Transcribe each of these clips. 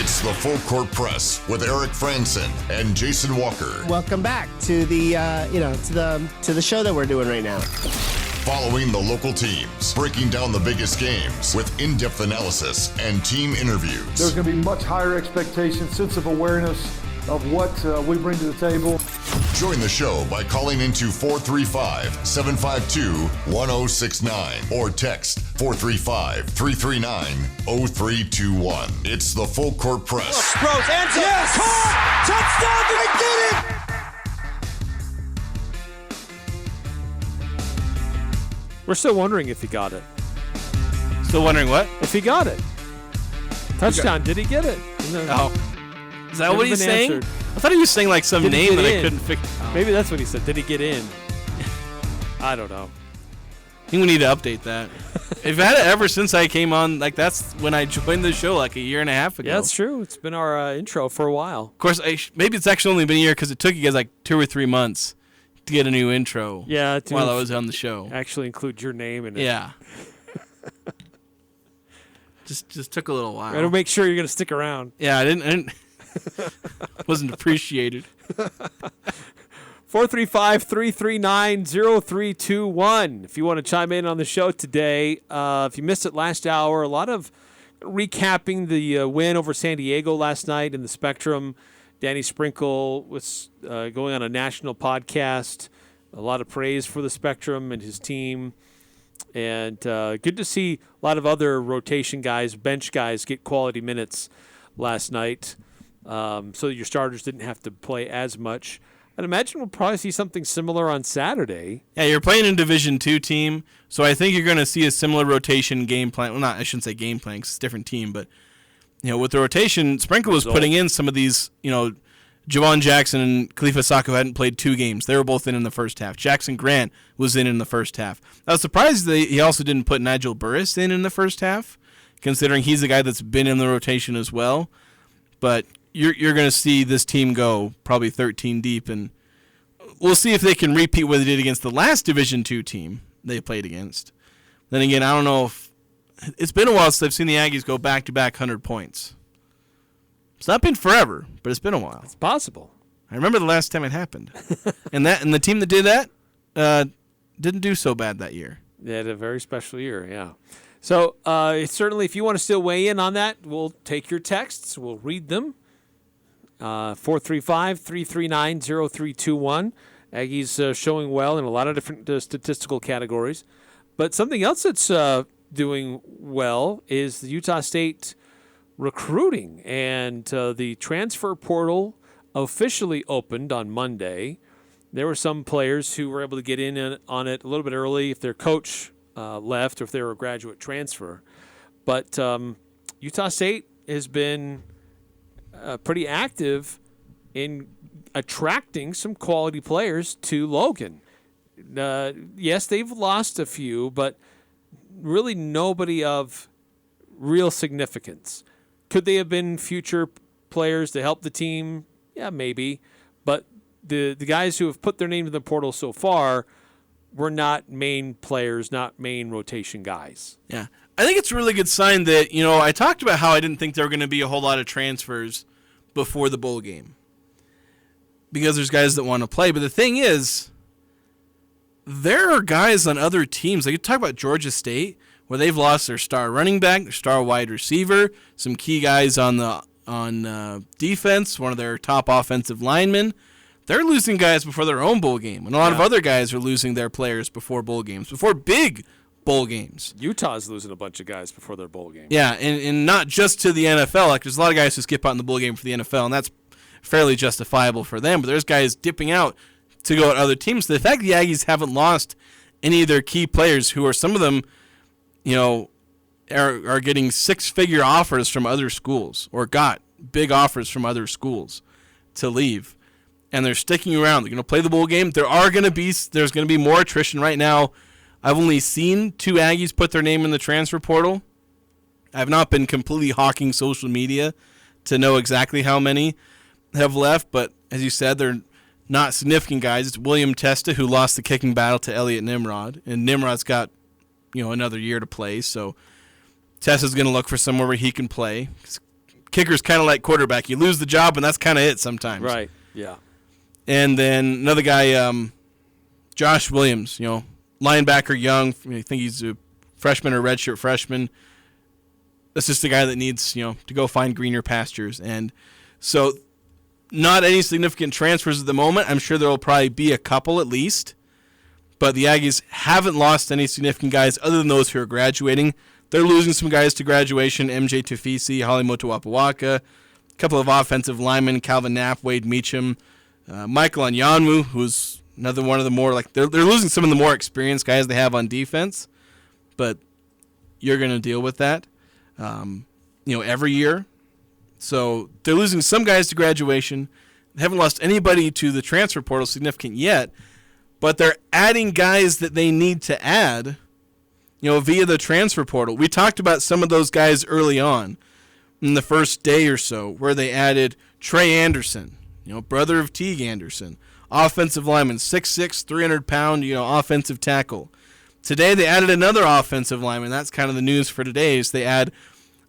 It's the Full Court Press with Eric Frandsen and Jason Walker. Welcome back to the to the show that we're doing right now. Following the local teams, breaking down the biggest games with in-depth analysis and team interviews. There's going to be much higher expectations, sense of awareness of what we bring to the table. Join the show by calling into 435-752-1069 or text 435-339-0321. It's the Full Court Press. Sproles, ends up, yes! Caught! Touchdown! They did it! We're still wondering if he got it. Still wondering what? If he got it. Touchdown. Did he get it? Oh. Is that what he's saying? Answered. I thought he was saying like some name that I couldn't figure out. Maybe that's what he said. Did he get in? I don't know. I think we need to update that. I've had it ever since I came on. Like, that's when I joined the show like a year and a half ago. Yeah, that's true. It's been our intro for a while. Of course, maybe it's actually only been a year because it took you guys like 2 or 3 months to get a new intro. Yeah, while I was on the show. Actually include your name in it. Yeah. just took a little while. Gotta make sure you're gonna stick around. Yeah, I didn't wasn't appreciated. 435-339-0321. If you want to chime in on the show today, if you missed it last hour, a lot of recapping the win over San Diego last night in the Spectrum. Danny Sprinkle was going on a national podcast. A lot of praise for the Spectrum and his team. And good to see a lot of other rotation guys, bench guys, get quality minutes last night. So your starters didn't have to play as much. I'd imagine we'll probably see something similar on Saturday. Yeah, you're playing in Division II team, so I think you're going to see a similar rotation game plan. Well, I shouldn't say game plan because it's a different team, but with the rotation, Sprinkle was putting in some of these, Javon Jackson and Khalifa Sacco hadn't played 2 games. They were both in the first half. Jackson Grant was in the first half. I was surprised that he also didn't put Nigel Burris in the first half, considering he's a guy that's been in the rotation as well. But you're going to see this team go probably 13 deep, and we'll see if they can repeat what they did against the last Division II team they played against. Then again, I don't know if it's been a while since I've seen the Aggies go back-to-back 100 points. It's not been forever, but it's been a while. It's possible. I remember the last time it happened. and the team that did that didn't do so bad that year. They had a very special year, yeah. So certainly if you want to still weigh in on that, we'll take your texts. We'll read them. 435-339-0321. Aggies showing well in a lot of different statistical categories. But something else that's doing well is the Utah State recruiting. And the transfer portal officially opened on Monday. There were some players who were able to get in on it a little bit early if their coach left or if they were a graduate transfer. But Utah State has been pretty active in attracting some quality players to Logan. Yes, they've lost a few, but really nobody of real significance. Could they have been future players to help the team? Yeah, maybe. But the guys who have put their name in the portal so far were not main players, not main rotation guys. Yeah. I think it's a really good sign that, I talked about how I didn't think there were going to be a whole lot of transfers before the bowl game because there's guys that want to play. But the thing is, there are guys on other teams. Like you talk about Georgia State, where they've lost their star running back, their star wide receiver, some key guys on defense, one of their top offensive linemen. They're losing guys before their own bowl game, and a lot of other guys are losing their players before bowl games, before big bowl games. Utah's losing a bunch of guys before their bowl game. Yeah, and not just to the NFL. Like there's a lot of guys who skip out in the bowl game for the NFL, and that's fairly justifiable for them. But there's guys dipping out to go at other teams. The fact the Aggies haven't lost any of their key players, who are some of them, are getting 6-figure offers from other schools or got big offers from other schools to leave, and they're sticking around. They're going to play the bowl game. There's going to be more attrition right now. I've only seen 2 Aggies put their name in the transfer portal. I've not been completely hawking social media to know exactly how many have left, but as you said, they're not significant guys. It's William Testa, who lost the kicking battle to Elliot Nimrod, and Nimrod's got another year to play, so Testa's going to look for somewhere where he can play. kicker's kind of like quarterback. You lose the job, and that's kind of it sometimes. Right. Yeah. And then another guy, Josh Williams, linebacker, young. I think he's a freshman or redshirt freshman. That's just a guy that needs, to go find greener pastures. And so not any significant transfers at the moment. I'm sure there will probably be a couple at least. But the Aggies haven't lost any significant guys other than those who are graduating. They're losing some guys to graduation, MJ Tufisi, Holly Motuapawaka, a couple of offensive linemen, Calvin Knapp, Wade Meacham, Michael Onyanwu, who's another one of the more, they're losing some of the more experienced guys they have on defense. But you're going to deal with that. Every year. So they're losing some guys to graduation. They haven't lost anybody to the transfer portal significant yet, but they're adding guys that they need to add, via the transfer portal. We talked about some of those guys early on in the first day or so, where they added Trey Anderson, brother of Teague Anderson, offensive lineman, 6'6", 300-pound, offensive tackle. Today they added another offensive lineman. That's kind of the news for today. Is they add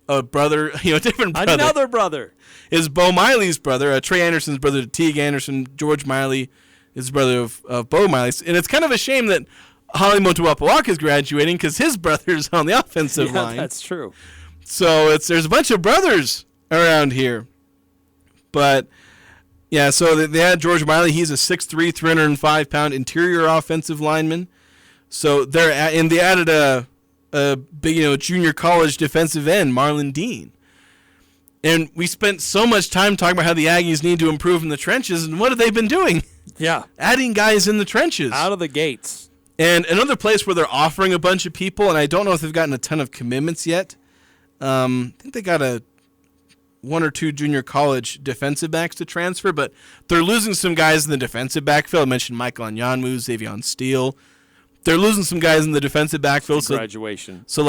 a brother, a different brother. Another brother is Bo Miley's brother. Trey Anderson's brother to Teague Anderson. George Miley is brother of Bo Miley. And it's kind of a shame that Holly Motuapawaka is graduating because his brother's on the offensive line. That's true. So there's a bunch of brothers around here. But yeah, so they had George Miley. He's a 6'3", 305-pound interior offensive lineman. So they added a big, junior college defensive end, Marlon Dean. And we spent so much time talking about how the Aggies need to improve in the trenches, and what have they been doing? Yeah. Adding guys in the trenches. Out of the gates. And another place where they're offering a bunch of people, and I don't know if they've gotten a ton of commitments yet. I think they got one or two junior college defensive backs to transfer, but they're losing some guys in the defensive backfield. I mentioned Michael Onyanwu, Xavion Steele. They're losing some guys in the defensive backfield. Graduation. So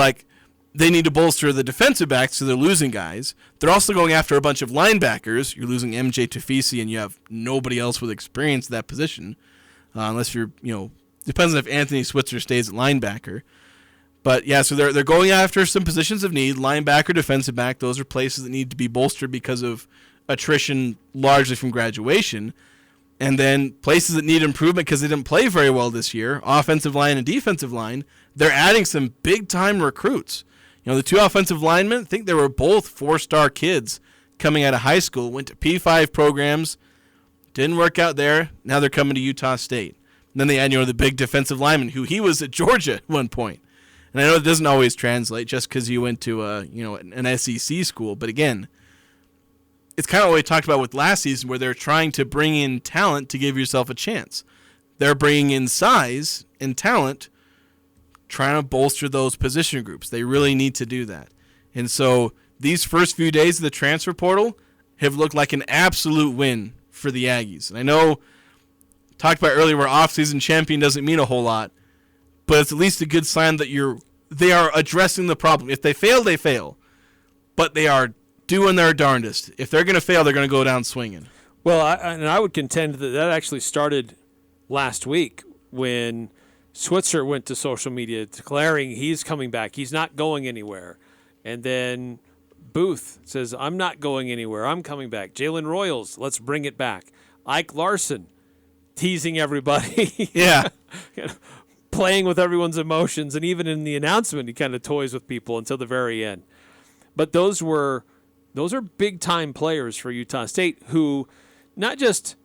they need to bolster the defensive backs, so they're losing guys. They're also going after a bunch of linebackers. You're losing MJ Tufisi, and you have nobody else with experience at that position, unless you're, depends on if Anthony Switzer stays at linebacker. But, yeah, so they're going after some positions of need, linebacker, defensive back. Those are places that need to be bolstered because of attrition largely from graduation. And then places that need improvement because they didn't play very well this year, offensive line and defensive line, they're adding some big-time recruits. The two offensive linemen, I think they were both four-star kids coming out of high school, went to P5 programs, didn't work out there. Now they're coming to Utah State. And then they add, the big defensive lineman, who he was at Georgia at one point. And I know it doesn't always translate just because you went to, an SEC school. But again, it's kind of what we talked about with last season, where they're trying to bring in talent to give yourself a chance. They're bringing in size and talent, trying to bolster those position groups. They really need to do that. And so these first few days of the transfer portal have looked like an absolute win for the Aggies. And I know, talked about earlier, where off-season champion doesn't mean a whole lot, but it's at least a good sign that they are addressing the problem. If they fail, they fail. But they are doing their darndest. If they're going to fail, they're going to go down swinging. Well, I would contend that actually started last week when Switzer went to social media declaring he's coming back. He's not going anywhere. And then Booth says, I'm not going anywhere. I'm coming back. Jalen Royals, let's bring it back. Ike Larson teasing everybody. Yeah. Playing with everyone's emotions. And even in the announcement, he kind of toys with people until the very end. But those are big-time players for Utah State who not just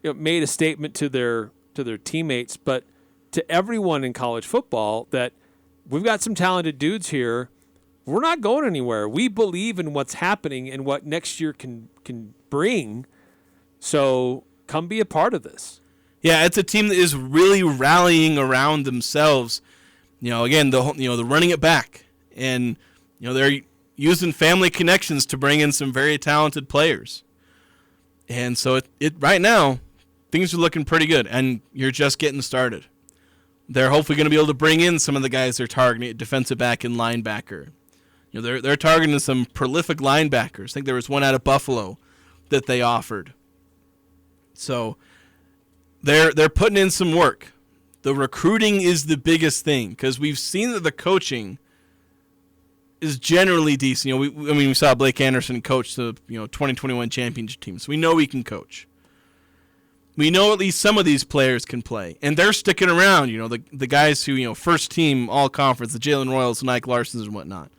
made a statement to their teammates, but to everyone in college football that we've got some talented dudes here. We're not going anywhere. We believe in what's happening and what next year can bring. So come be a part of this. Yeah, it's a team that is really rallying around themselves. Again, the running it back, and they're using family connections to bring in some very talented players. And so it right now, things are looking pretty good, and you're just getting started. They're hopefully going to be able to bring in some of the guys they're targeting at defensive back and linebacker. They're targeting some prolific linebackers. I think there was one out of Buffalo that they offered. So they're putting in some work. The recruiting is the biggest thing because we've seen that the coaching is generally decent. You know, we saw Blake Anderson coach the 2021 championship team, so we know he can coach. We know at least some of these players can play, and they're sticking around. You know, the guys who first team all conference, the Jalen Royals, Nike Larsons, and whatnot.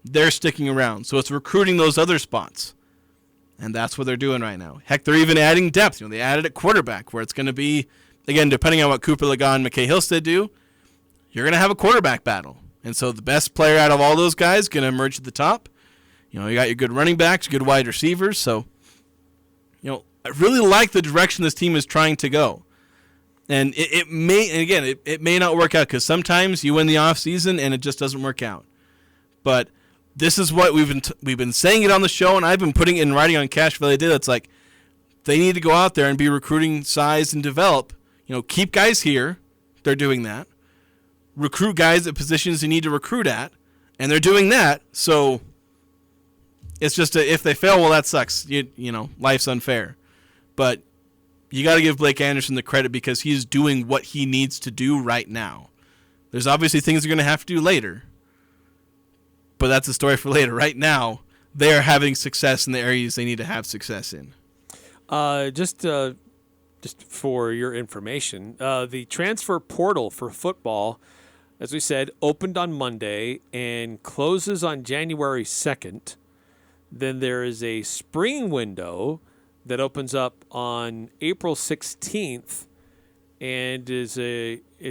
They're sticking around, so it's recruiting those other spots, and that's what they're doing right now. Heck, they're even adding depth. They added at quarterback, where it's going to be, again, depending on what Cooper Legas and McKay Hillstead do, you're going to have a quarterback battle. And so the best player out of all those guys is going to emerge at the top. You got your good running backs, good wide receivers. So, I really like the direction this team is trying to go. And it may not work out because sometimes you win the offseason and it just doesn't work out. But this is what we've been saying it on the show, and I've been putting it in writing on Cache Valley Day. It's like they need to go out there and be recruiting size and develop. Keep guys here. They're doing that. Recruit guys at positions you need to recruit at, and they're doing that. So it's just if they fail, well, that sucks. Life's unfair. But you got to give Blake Anderson the credit because he's doing what he needs to do right now. There's obviously things they're going to have to do later, but that's a story for later. Right now, they are having success in the areas they need to have success in. Just for your information, the transfer portal for football, as we said, opened on Monday and closes on January 2nd. Then there is a spring window that opens up on April 16th and it's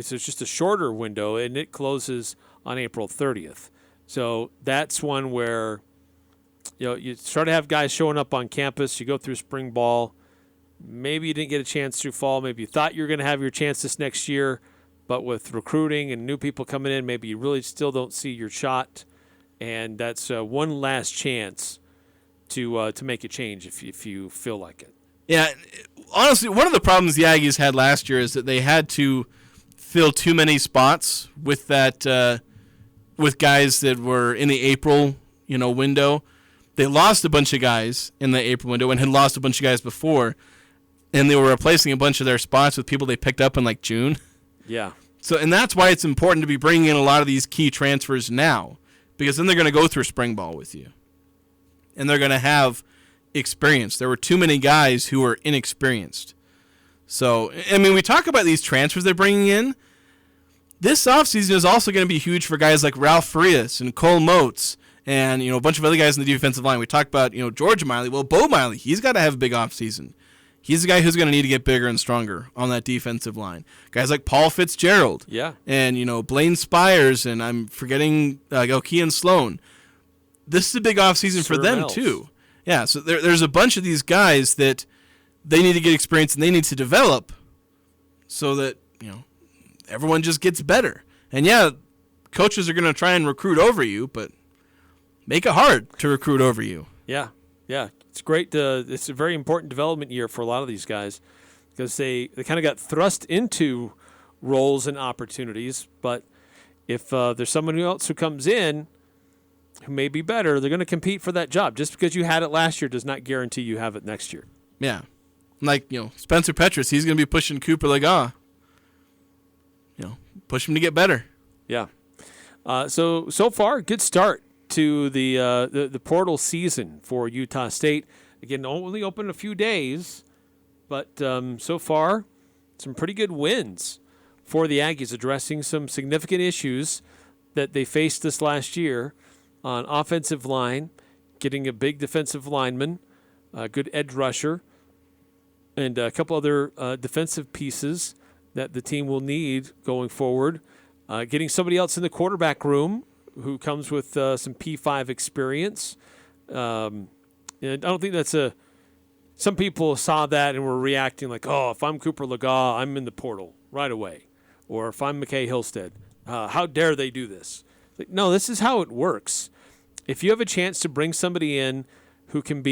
just a shorter window, and it closes on April 30th. So that's one where you start to have guys showing up on campus. You go through spring ball. Maybe you didn't get a chance through fall. Maybe you thought you were going to have your chance this next year, but with recruiting and new people coming in, maybe you really still don't see your shot. And that's one last chance to make a change if you feel like it. Yeah, honestly, one of the problems the Aggies had last year is that they had to fill too many spots with that with guys that were in the April window. They lost a bunch of guys in the April window and had lost a bunch of guys before, and they were replacing a bunch of their spots with people they picked up in like June. Yeah. So, and that's why it's important to be bringing in a lot of these key transfers now, because then they're going to go through spring ball with you, and they're going to have experience. There were too many guys who were inexperienced. So, we talk about these transfers they're bringing in. This offseason is also going to be huge for guys like Ralph Farias and Cole Motes and a bunch of other guys in the defensive line. We talked about George Miley. Well, Bo Miley, he's got to have a big offseason. He's the guy who's going to need to get bigger and stronger on that defensive line. Guys like Paul Fitzgerald. Yeah. And, Blaine Spires, and I'm forgetting Kean Sloan. This is a big offseason for them, too. Yeah, so there's a bunch of these guys that they need to get experience and they need to develop so that, everyone just gets better. And, yeah, coaches are going to try and recruit over you, but make it hard to recruit over you. Yeah. It's great. It's a very important development year for a lot of these guys because they kind of got thrust into roles and opportunities. But if there's someone else who comes in who may be better, they're going to compete for that job. Just because you had it last year does not guarantee you have it next year. Yeah. Like, Spencer Petras, he's going to be pushing Cooper Legas. Push him to get better. Yeah. So far, good start to the portal season for Utah State. Again, only open a few days, but so far, some pretty good wins for the Aggies, addressing some significant issues that they faced this last year on offensive line, getting a big defensive lineman, a good edge rusher, and a couple other defensive pieces that the team will need going forward. Getting somebody else in the quarterback room who comes with some P5 experience. And I don't think that's some people saw that and were reacting like, oh, if I'm Cooper Legas, I'm in the portal right away. Or if I'm McKay Hillstead, how dare they do this? Like, no, this is how it works. If you have a chance to bring somebody in who can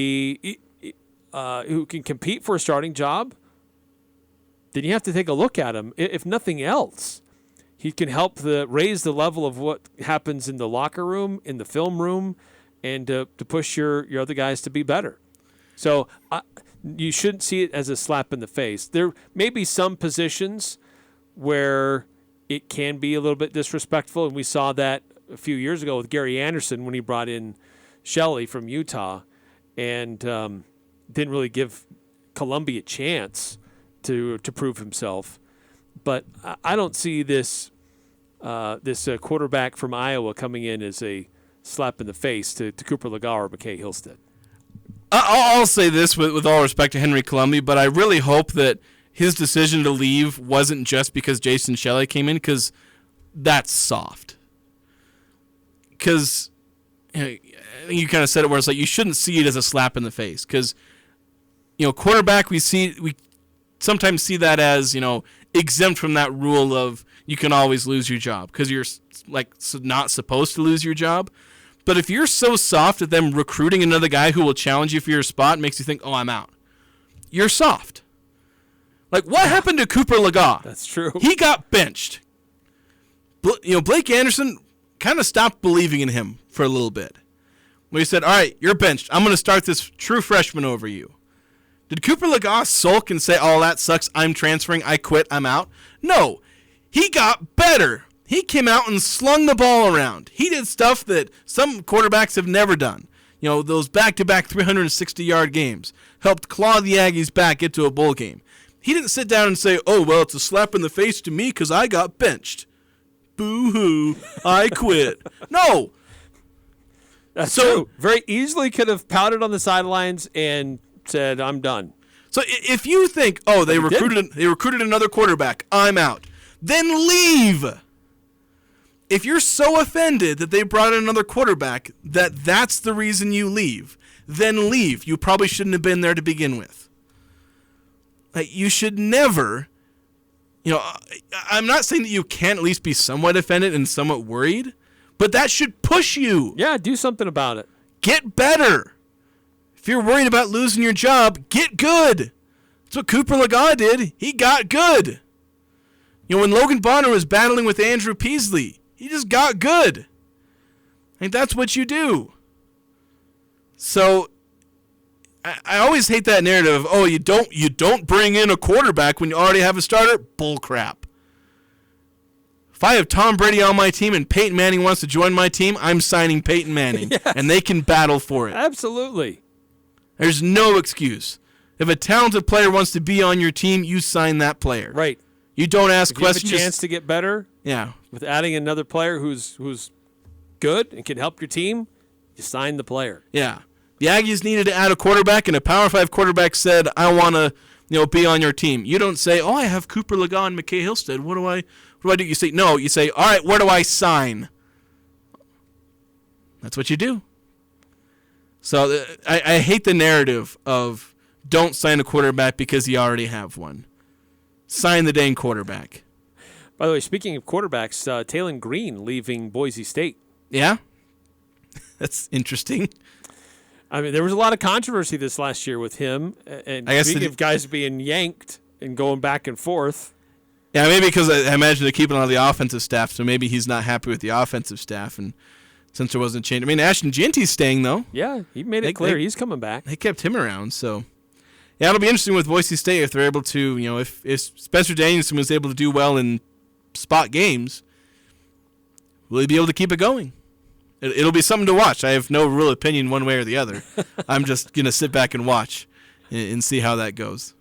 who can compete for a starting job, then you have to take a look at him. If nothing else, he can help raise the level of what happens in the locker room, in the film room, and to push your other guys to be better. So you shouldn't see it as a slap in the face. There may be some positions where it can be a little bit disrespectful, and we saw that a few years ago with Gary Anderson when he brought in Shelley from Utah, and didn't really give Columbia a chance to prove himself. But I don't see this quarterback from Iowa coming in as a slap in the face to Cooper Legas or McKay Hillstead. I'll say this with all respect to Henry Columbia, but I really hope that his decision to leave wasn't just because Jason Shelley came in, because that's soft. Because I think you kind of said it where it's like you shouldn't see it as a slap in the face. Because quarterback, we sometimes see that as exempt from that rule of you can always lose your job because you're not supposed to lose your job. But if you're so soft at them recruiting another guy who will challenge you for your spot, makes you think, oh, I'm out. You're soft. Like, what happened to Cooper Legas? That's true. He got benched. Blake Anderson kind of stopped believing in him for a little bit. When he said, all right, you're benched. I'm going to start this true freshman over you. Did Cooper Legas sulk and say, oh, that sucks, I'm transferring, I quit, I'm out? No. He got better. He came out and slung the ball around. He did stuff that some quarterbacks have never done. Those back-to-back 360-yard games. Helped claw the Aggies back into a bowl game. He didn't sit down and say, oh, well, it's a slap in the face to me because I got benched. Boo-hoo, I quit. No. That's true. Very easily could have pouted on the sidelines and said, I'm done. So if you think, oh, they recruited another quarterback, I'm out, then leave. If you're so offended that they brought in another quarterback that's the reason you leave, then leave. You probably shouldn't have been there to begin with. You should never, I'm not saying that you can't at least be somewhat offended and somewhat worried, but that should push you. Yeah, do something about it. Get better. If you're worried about losing your job, get good. That's what Cooper Legas did. He got good. When Logan Bonner was battling with Andrew Peasley, he just got good. That's what you do. So I always hate that narrative of, oh, you don't bring in a quarterback when you already have a starter. Bull crap. If I have Tom Brady on my team and Peyton Manning wants to join my team, I'm signing Peyton Manning, yes. And they can battle for it. Absolutely. There's no excuse. If a talented player wants to be on your team, you sign that player. Right. You don't ask questions. You have a chance to get better. Yeah. With adding another player who's good and can help your team, you sign the player. Yeah. The Aggies needed to add a quarterback, and a Power 5 quarterback said, I want to be on your team. You don't say, oh, I have Cooper Legas and McKay Hillstead. What do I do? You say, no. You say, all right, where do I sign? That's what you do. So I hate the narrative of don't sign a quarterback because you already have one. Sign the dang quarterback. By the way, speaking of quarterbacks, Taylon Green leaving Boise State. Yeah? That's interesting. I mean, there was a lot of controversy this last year with him. And speaking of guys being yanked and going back and forth. Yeah, maybe because I imagine they're keeping on the offensive staff, so maybe he's not happy with the offensive staff. And since there wasn't a change. I mean, Ashton Genty's staying, though. Yeah, he made it clear he's coming back. They kept him around, so. Yeah, it'll be interesting with Boise State if they're able to, if Spencer Danielson was able to do well in spot games, will he be able to keep it going? It'll be something to watch. I have no real opinion one way or the other. I'm just going to sit back and watch and see how that goes.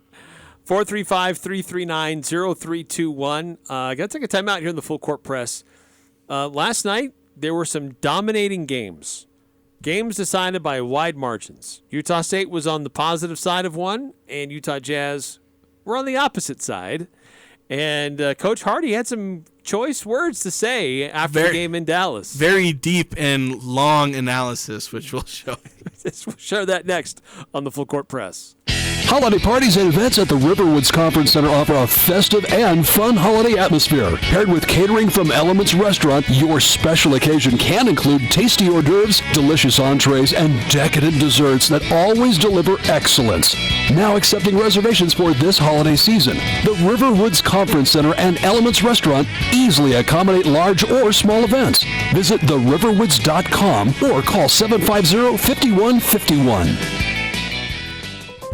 435-339-0321. I got to take a timeout here in the Full Court Press. Last night, there were some dominating games. Games decided by wide margins. Utah State was on the positive side of one, and Utah Jazz were on the opposite side. And Coach Hardy had some choice words to say after the game in Dallas. Very deep and long analysis, which we'll show. We'll share that next on the Full Court Press. Holiday parties and events at the Riverwoods Conference Center offer a festive and fun holiday atmosphere. Paired with catering from Elements Restaurant, your special occasion can include tasty hors d'oeuvres, delicious entrees, and decadent desserts that always deliver excellence. Now accepting reservations for this holiday season. The Riverwoods Conference Center and Elements Restaurant easily accommodate large or small events. Visit theriverwoods.com or call 750-5151.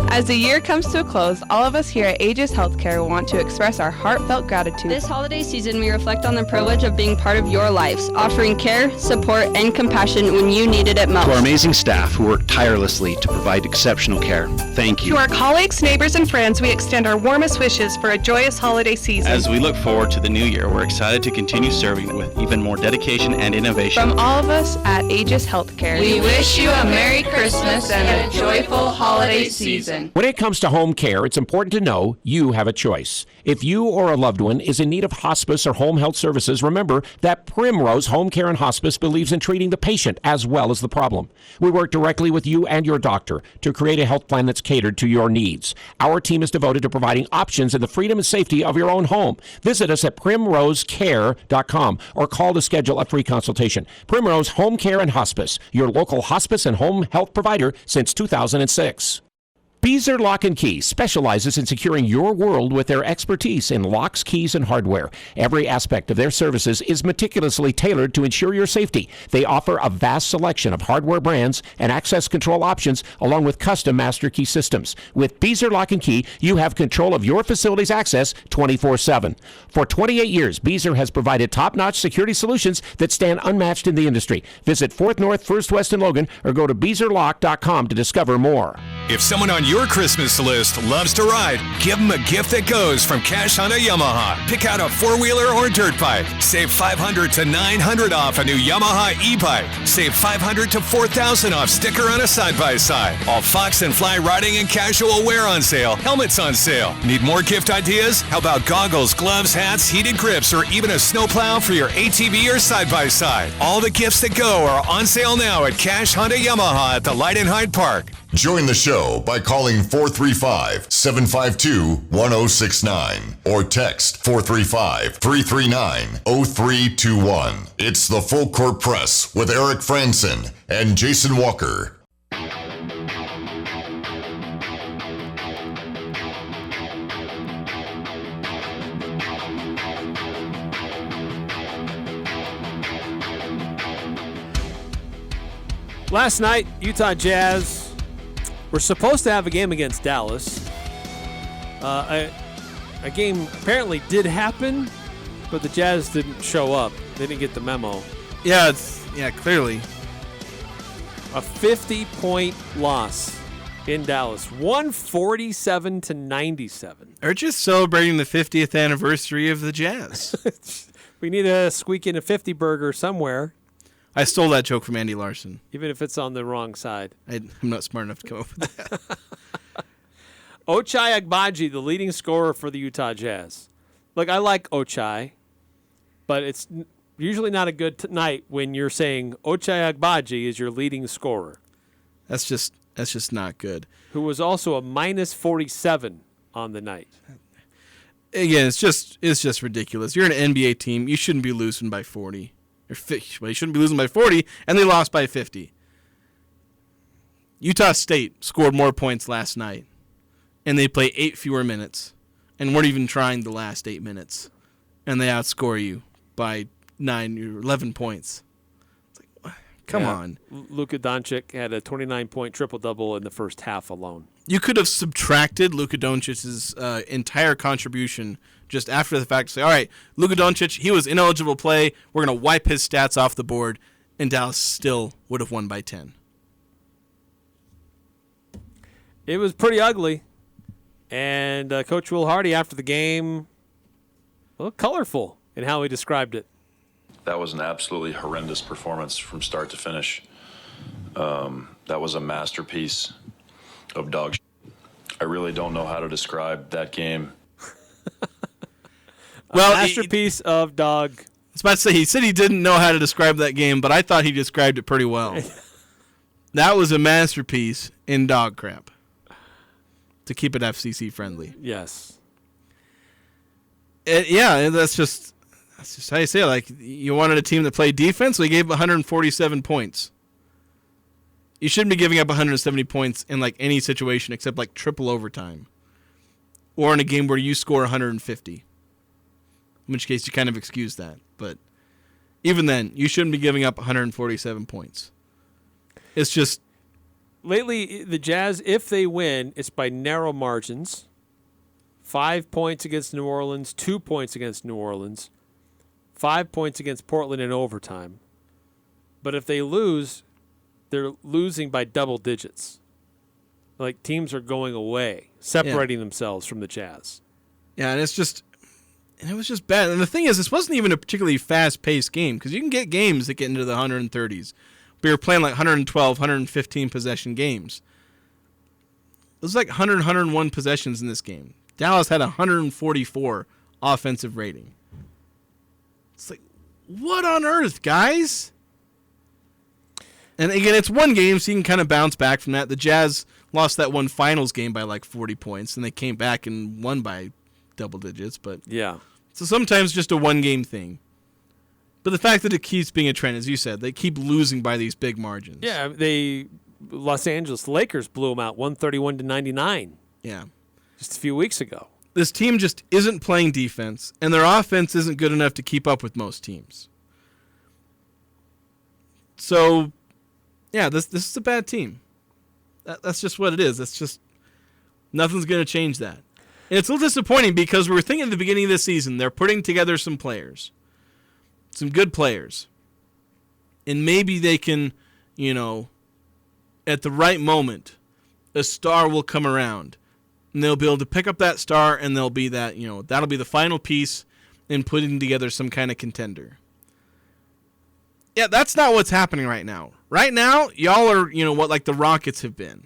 As the year comes to a close, all of us here at Aegis Healthcare want to express our heartfelt gratitude. This holiday season, we reflect on the privilege of being part of your lives, offering care, support, and compassion when you needed it most. To our amazing staff who work tirelessly to provide exceptional care, thank you. To our colleagues, neighbors, and friends, we extend our warmest wishes for a joyous holiday season. As we look forward to the new year, we're excited to continue serving with even more dedication and innovation. From all of us at Aegis Healthcare, We wish you a Merry Christmas and a joyful holiday season. When it comes to home care, it's important to know you have a choice. If you or a loved one is in need of hospice or home health services, remember that Primrose Home Care and Hospice believes in treating the patient as well as the problem. We work directly with you and your doctor to create a health plan that's catered to your needs. Our team is devoted to providing options in the freedom and safety of your own home. Visit us at primrosecare.com or call to schedule a free consultation. Primrose Home Care and Hospice, your local hospice and home health provider since 2006. Beezer Lock and Key specializes in securing your world with their expertise in locks, keys, and hardware. Every aspect of their services is meticulously tailored to ensure your safety. They offer a vast selection of hardware brands and access control options along with custom master key systems. With Beezer Lock and Key, you have control of your facility's access 24/7. For 28 years, Beezer has provided top-notch security solutions that stand unmatched in the industry. Visit 4th North, 1st West, and Logan or go to beezerlock.com to discover more. If someone on your Christmas list loves to ride, give them a gift that goes from Cash Honda Yamaha. Pick out a four-wheeler or dirt bike. Save $500 to $900 off a new Yamaha e-bike. Save $500 to $4,000 off sticker on a side-by-side. All Fox and Fly riding and casual wear on sale. Helmets on sale. Need more gift ideas? How about goggles, gloves, hats, heated grips, or even a snowplow for your ATV or side-by-side? All the gifts that go are on sale now at Cash Honda Yamaha at the Light and Hyde Park. Join the show by calling 435-752-1069 or text 435-339-0321. It's the Full Court Press with Eric Frandsen and Jason Walker. Last night, Utah Jazz were supposed to have a game against Dallas. A game apparently did happen, but the Jazz didn't show up. They didn't get the memo. Yeah, clearly. A 50-point loss in Dallas, 147-97. They're just celebrating the 50th anniversary of the Jazz. We need to squeak in a 50 burger somewhere. I stole that joke from Andy Larson. Even if it's on the wrong side. I'm not smart enough to come up with that. Ochai Agbaji, the leading scorer for the Utah Jazz. Look, I like Ochai, but it's usually not a good night when you're saying Ochai Agbaji is your leading scorer. That's just not good. Who was also a minus 47 on the night. Again, it's just ridiculous. You're an NBA team. You shouldn't be losing by 40. Well, you shouldn't be losing by 40, and they lost by 50. Utah State scored more points last night, and they play 8 fewer minutes, and weren't even trying the last 8 minutes, and they outscore you by 9 or 11 points. It's like, come on. Luka Doncic had a 29-point triple-double in the first half alone. You could have subtracted Luka Doncic's entire contribution just after the fact to say, all right, Luka Doncic, he was ineligible to play. We're going to wipe his stats off the board, and Dallas still would have won by 10. It was pretty ugly. And Coach Will Hardy, after the game, a little colorful in how he described it. That was an absolutely horrendous performance from start to finish. That was a masterpiece of dog shit. I really don't know how to describe that game. Well, masterpiece of dog. I was about to say, he said he didn't know how to describe that game, but I thought he described it pretty well. That was a masterpiece in dog crap. To keep it FCC friendly. Yes. That's just how you say it. Like, you wanted a team that played defense, so they gave 147 points. You shouldn't be giving up 170 points in like any situation except like triple overtime. Or in a game where you score 150. In which case you kind of excuse that. But even then, you shouldn't be giving up 147 points. It's just lately, the Jazz, if they win, it's by narrow margins. 5 points against New Orleans, 2 points against New Orleans, 5 points against Portland in overtime. But if they lose, they're losing by double digits. Like teams are going away, separating themselves from the Jazz. Yeah, and it was just bad. And the thing is, this wasn't even a particularly fast-paced game because you can get games that get into the 130s. We were playing like 112, 115 possession games. It was like 100, 101 possessions in this game. Dallas had 144 offensive rating. It's like, what on earth, guys? And again, it's one game, so you can kind of bounce back from that. The Jazz lost that one finals game by like 40 points, and they came back and won by double digits. But yeah, so sometimes just a one-game thing. But the fact that it keeps being a trend, as you said, they keep losing by these big margins. Yeah, Los Angeles Lakers blew them out 131-99. Yeah. Just a few weeks ago. This team just isn't playing defense, and their offense isn't good enough to keep up with most teams. So, yeah, this is a bad team. That's just what it is. That's just nothing's going to change that. And it's a little disappointing because we were thinking at the beginning of the season they're putting together some players, some good players, and maybe they can, at the right moment, a star will come around, and they'll be able to pick up that star, and they'll be that, that'll be the final piece in putting together some kind of contender. Yeah, that's not what's happening right now. Right now, y'all are, what like the Rockets have been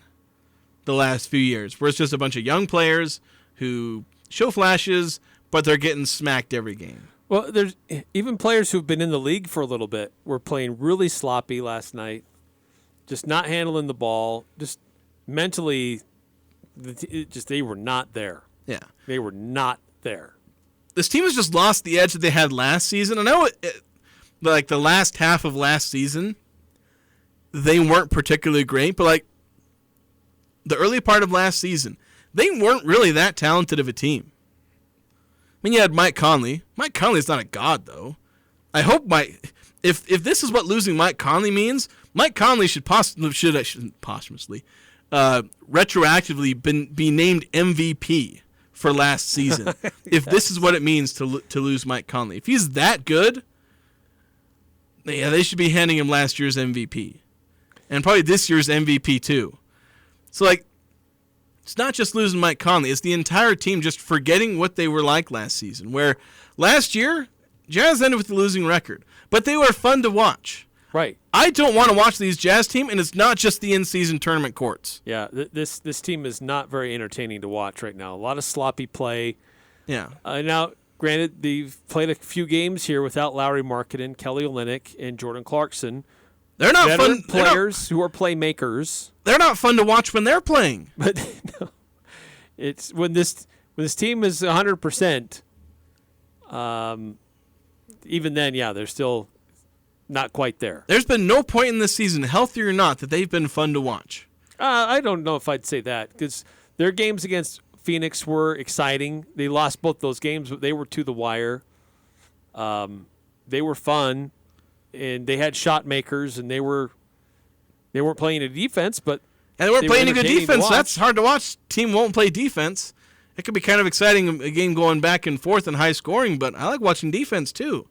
the last few years, where it's just a bunch of young players who show flashes, but they're getting smacked every game. Well, there's even players who've been in the league for a little bit were playing really sloppy last night, just not handling the ball, just mentally, they were not there. Yeah. They were not there. This team has just lost the edge that they had last season. I know like the last half of last season, they weren't particularly great, but like the early part of last season, they weren't really that talented of a team. I mean, you had Mike Conley. Mike Conley's not a god, though. I hope if this is what losing Mike Conley means, Mike Conley should posthumously, retroactively be named MVP for last season. Yes. If this is what it means to lose Mike Conley, if he's that good, yeah, they should be handing him last year's MVP, and probably this year's MVP too. So like, it's not just losing Mike Conley; it's the entire team just forgetting what they were like last season. Where last year, Jazz ended with a losing record, but they were fun to watch. Right. I don't want to watch these Jazz team, and it's not just the in-season tournament courts. Yeah, this team is not very entertaining to watch right now. A lot of sloppy play. Yeah. Now, granted, they've played a few games here without Lauri Markkanen, Kelly Olynyk, and Jordan Clarkson. They're not veteran fun players who are playmakers. They're not fun to watch when they're playing. But no, it's when this team is 100%. Even then, yeah, they're still not quite there. There's been no point in this season, healthy or not, that they've been fun to watch. I don't know if I'd say that because their games against Phoenix were exciting. They lost both those games, but they were to the wire. They were fun, and they had shot makers, and they weren't playing a defense, but and they weren't playing a good defense. So that's hard to watch. Team won't play defense. It could be kind of exciting, a game going back and forth and high scoring, but I like watching defense too.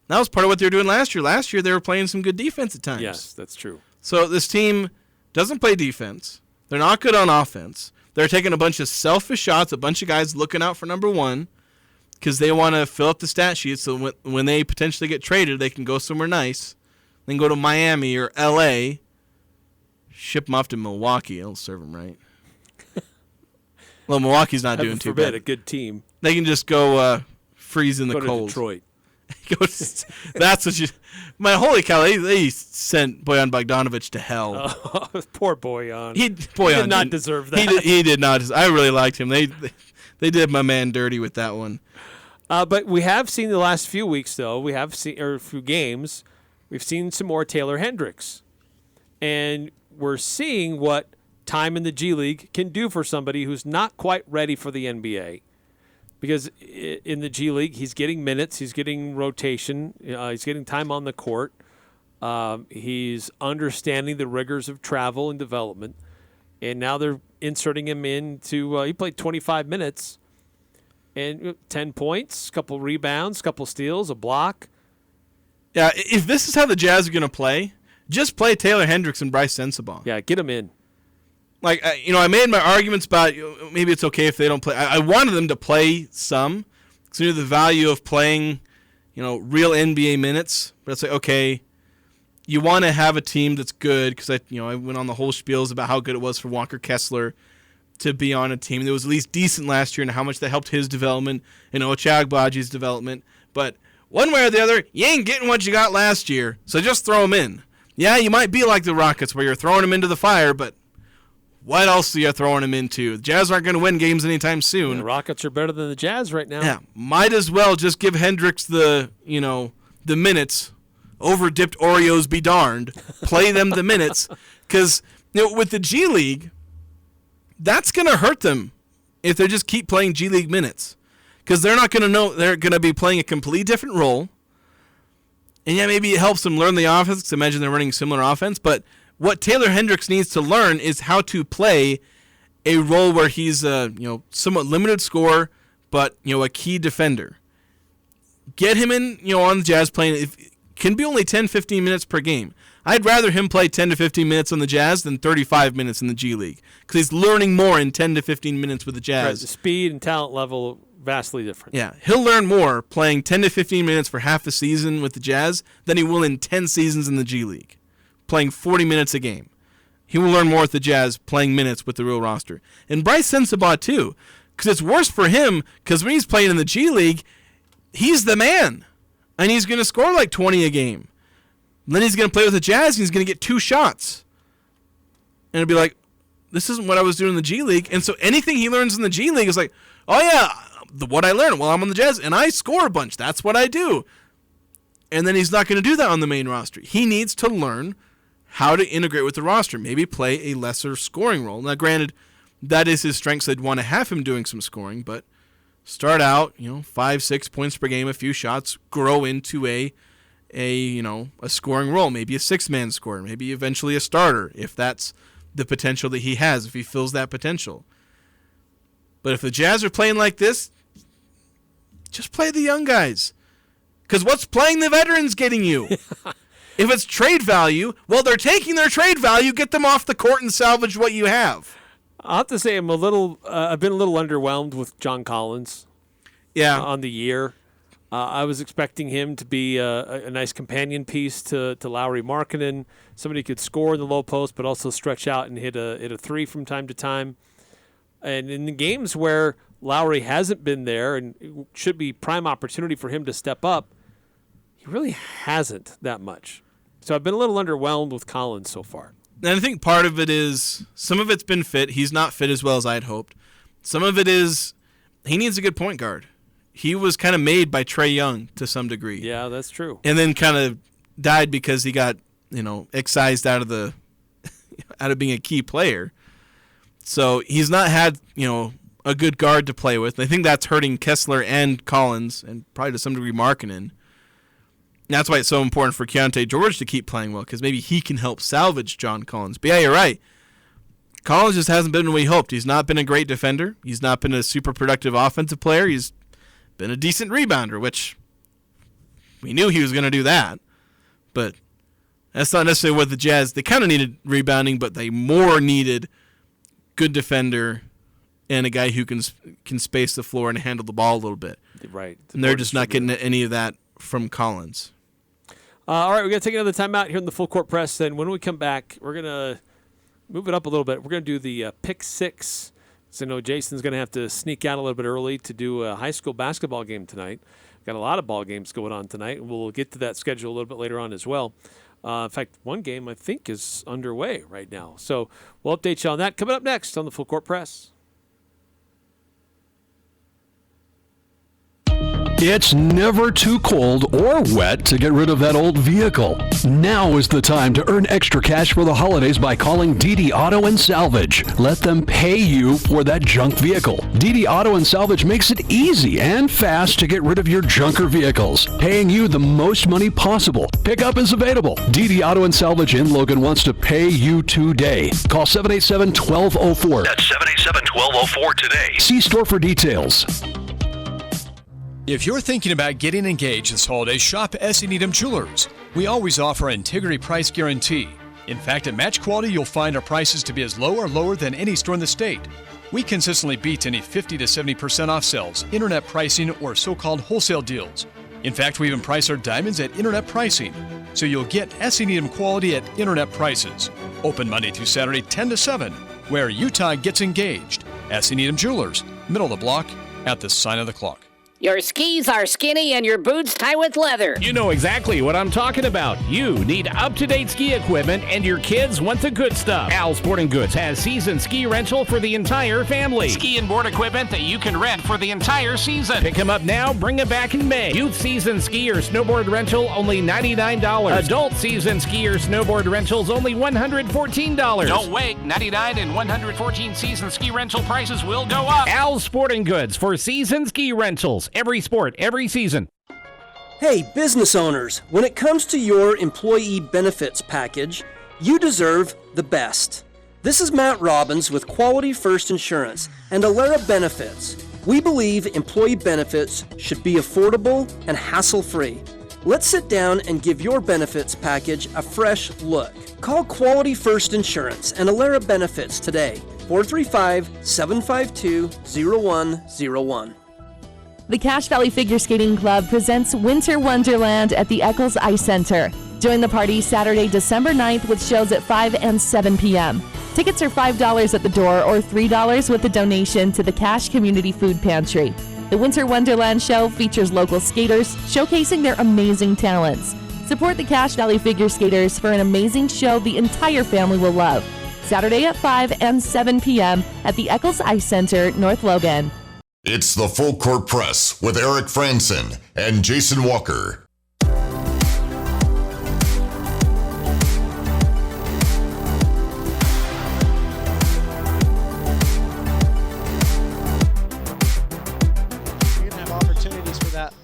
That was part of what they were doing last year. Last year they were playing some good defense at times. Yes, that's true. So this team doesn't play defense. They're not good on offense. They're taking a bunch of selfish shots, a bunch of guys looking out for number one because they want to fill up the stat sheet so when they potentially get traded, they can go somewhere nice, then go to Miami or L.A., ship them off to Milwaukee. It'll serve them right. Well, Milwaukee's not doing too bad. A good team. They can just go freeze in the cold. cold. Detroit. That's what you. My holy cow! They sent Bojan Bogdanovic to hell. Oh, poor Bojan. He did not deserve that. He did not. I really liked him. They did my man dirty with that one. But we have seen the last few weeks, though. We have seen a few games. We've seen some more Taylor Hendricks, and we're seeing what time in the G League can do for somebody who's not quite ready for the NBA. Because in the G League, he's getting minutes, he's getting rotation, he's getting time on the court. He's understanding the rigors of travel and development. and now they're inserting him into he played 25 minutes and 10 points, couple rebounds, couple steals, a block. Yeah, if this is how the Jazz are going to play, just play Taylor Hendricks and Bryce Sensabaugh. Yeah, get him in. Like, I made my arguments about maybe it's okay if they don't play. I wanted them to play some because I knew the value of playing, real NBA minutes. But it's like, okay, you want to have a team that's good because I went on the whole spiels about how good it was for Walker Kessler to be on a team that was at least decent last year and how much that helped his development and Ochai Agbaji's development. But one way or the other, you ain't getting what you got last year, so just throw them in. Yeah, you might be like the Rockets where you're throwing them into the fire, but what else are you throwing them into? The Jazz aren't going to win games anytime soon. The Rockets are better than the Jazz right now. Yeah, might as well just give Hendricks the minutes. Over-dipped Oreos be darned. Play them the minutes. Because with the G League, that's going to hurt them if they just keep playing G League minutes. Because they're not going to know they're going to be playing a completely different role. And yeah, maybe it helps them learn the offense because imagine they're running similar offense. But what Taylor Hendricks needs to learn is how to play a role where he's a somewhat limited scorer, but a key defender. Get him in on the Jazz playing. If can be only 10, 15 minutes per game. I'd rather him play 10 to 15 minutes on the Jazz than 35 minutes in the G League because he's learning more in 10 to 15 minutes with the Jazz. Right, the speed and talent level vastly different. Yeah, he'll learn more playing 10 to 15 minutes for half a season with the Jazz than he will in 10 seasons in the G League, playing 40 minutes a game. He will learn more with the Jazz playing minutes with the real roster. And Bryce Sensabaugh, too, because it's worse for him because when he's playing in the G League, he's the man, and he's going to score like 20 a game. And then he's going to play with the Jazz, and he's going to get 2 shots. And it'll be like, this isn't what I was doing in the G League. And so anything he learns in the G League is like, oh, yeah, what I learned while I'm on the Jazz, and I score a bunch. That's what I do. And then he's not going to do that on the main roster. He needs to learn how to integrate with the roster, maybe play a lesser scoring role. Now, granted, that is his strength, so I'd want to have him doing some scoring, but start out, 5-6 points per game, a few shots, grow into a scoring role, maybe a 6-man scorer, maybe eventually a starter, if that's the potential that he has, if he fills that potential. But if the Jazz are playing like this, just play the young guys. Because what's playing the veterans getting you? If it's trade value, well, they're taking their trade value, get them off the court and salvage what you have. I'll have to say I've been a little underwhelmed with John Collins. Yeah, on the year. I was expecting him to be a nice companion piece to Lauri Markkanen, somebody who could score in the low post but also stretch out and hit a three from time to time. And in the games where Lauri hasn't been there and it should be prime opportunity for him to step up, he really hasn't that much. So I've been a little underwhelmed with Collins so far. And I think part of it is some of it's been fit. He's not fit as well as I'd hoped. Some of it is he needs a good point guard. He was kind of made by Trae Young to some degree. Yeah, that's true. And then kind of died because he got, excised out of being a key player. So he's not had, a good guard to play with. I think that's hurting Kessler and Collins and probably to some degree Markkanen. That's why it's so important for Keontae George to keep playing well, because maybe he can help salvage John Collins. But yeah, you're right. Collins just hasn't been what we hoped. He's not been a great defender. He's not been a super productive offensive player. He's been a decent rebounder, which we knew he was going to do that. But that's not necessarily what the Jazz, they kind of needed rebounding, but they more needed good defender and a guy who can space the floor and handle the ball a little bit. Right. And they're just not getting any of that from Collins. All right, we're going to take another timeout here in the Full Court Press. Then when we come back, we're going to move it up a little bit. We're going to do the Pick 6. So I know Jason's going to have to sneak out a little bit early to do a high school basketball game tonight. Got a lot of ball games going on tonight. We'll get to that schedule a little bit later on as well. In fact, one game I think is underway right now. So we'll update you on that. Coming up next on the Full Court Press. It's never too cold or wet to get rid of that old vehicle. Now is the time to earn extra cash for the holidays by calling DD Auto and Salvage. Let them pay you for that junk vehicle. DD Auto and Salvage makes it easy and fast to get rid of your junker vehicles, paying you the most money possible. Pickup is available. DD Auto and Salvage in Logan wants to pay you today. Call 787-1204. That's 787-1204 today. See store for details. If you're thinking about getting engaged this holiday, shop S.E. Needham Jewelers. We always offer an integrity price guarantee. In fact, at Match Quality, you'll find our prices to be as low or lower than any store in the state. We consistently beat any 50 to 70% off sales, internet pricing, or so-called wholesale deals. In fact, we even price our diamonds at internet pricing. So you'll get S.E. Needham quality at internet prices. Open Monday through Saturday, 10 to 7, where Utah gets engaged. S.E. Needham Jewelers, middle of the block, at the sign of the clock. Your skis are skinny and your boots tie with leather. You know exactly what I'm talking about. You need up-to-date ski equipment, and your kids want the good stuff. Al Sporting Goods has season ski rental for the entire family. Ski and board equipment that you can rent for the entire season. Pick them up now, bring them back in May. Youth season ski or snowboard rental, only $99. Adult season ski or snowboard rentals, only $114. Don't wait. 99 and 114 season ski rental prices will go up. Al Sporting Goods for season ski rentals. Every sport, every season. Hey, business owners, when it comes to your employee benefits package, you deserve the best. This is Matt Robbins with Quality First Insurance and Alera Benefits. We believe employee benefits should be affordable and hassle-free. Let's sit down and give your benefits package a fresh look. Call Quality First Insurance and Alera Benefits today, 435-752-0101. The Cache Valley Figure Skating Club presents Winter Wonderland at the Eccles Ice Center. Join the party Saturday, December 9th with shows at 5 and 7 p.m. Tickets are $5 at the door or $3 with a donation to the Cache Community Food Pantry. The Winter Wonderland show features local skaters showcasing their amazing talents. Support the Cache Valley Figure Skaters for an amazing show the entire family will love. Saturday at 5 and 7 p.m. at the Eccles Ice Center, North Logan. It's the Full Court Press with Eric Frandsen and Jason Walker. You're gonna have opportunities for that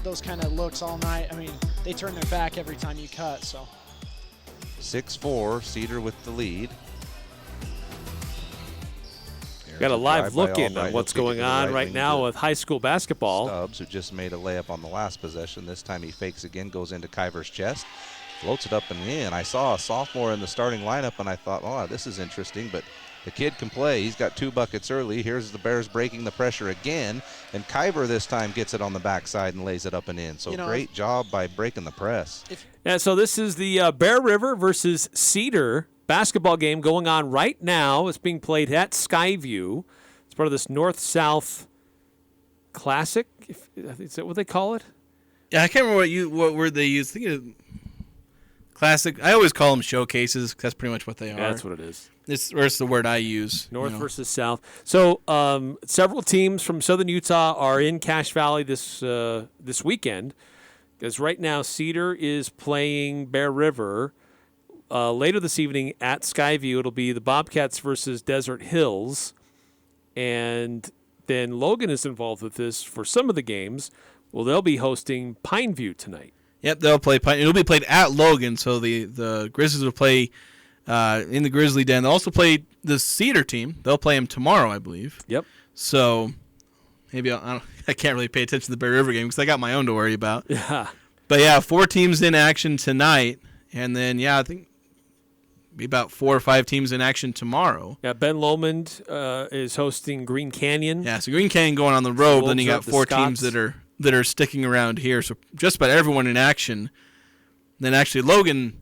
those kind of looks all night. I mean, they turn their back every time you cut. So 6-4, Cedar with the lead. Got a live look in on what's going on right now with high school basketball. Stubbs, who just made a layup on the last possession. This time he fakes again, goes into Kyver's chest, floats it up and in. I saw a sophomore in the starting lineup, and I thought, oh, this is interesting, but the kid can play. He's got 2 buckets early. Here's the Bears breaking the pressure again, and Kyver this time gets it on the backside and lays it up and in. So great job by breaking the press. Yeah, so this is the Bear River versus Cedar basketball game going on right now. It's being played at Skyview. It's part of this North-South Classic. Is that what they call it? Yeah, I can't remember what word they use. I think it's Classic. I always call them showcases because that's pretty much what they are. Yeah, that's what it is. It's the word I use. North versus South. So several teams from Southern Utah are in Cache Valley this weekend because right now Cedar is playing Bear River. Later this evening at Skyview, it'll be the Bobcats versus Desert Hills. And then Logan is involved with this for some of the games. Well, they'll be hosting Pineview tonight. Yep, they'll play Pine. It'll be played at Logan, so the Grizzlies will play in the Grizzly Den. They'll also play the Cedar team. They'll play them tomorrow, I believe. Yep. So maybe I can't really pay attention to the Bear River game because I got my own to worry about. Yeah. But, yeah, 4 teams in action tonight. And then, I think be about 4 or 5 teams in action tomorrow. Yeah, Ben Lomond is hosting Green Canyon. Yeah, so Green Canyon going on the road, but then you got 4 teams that are sticking around here. So just about everyone in action. Then actually Logan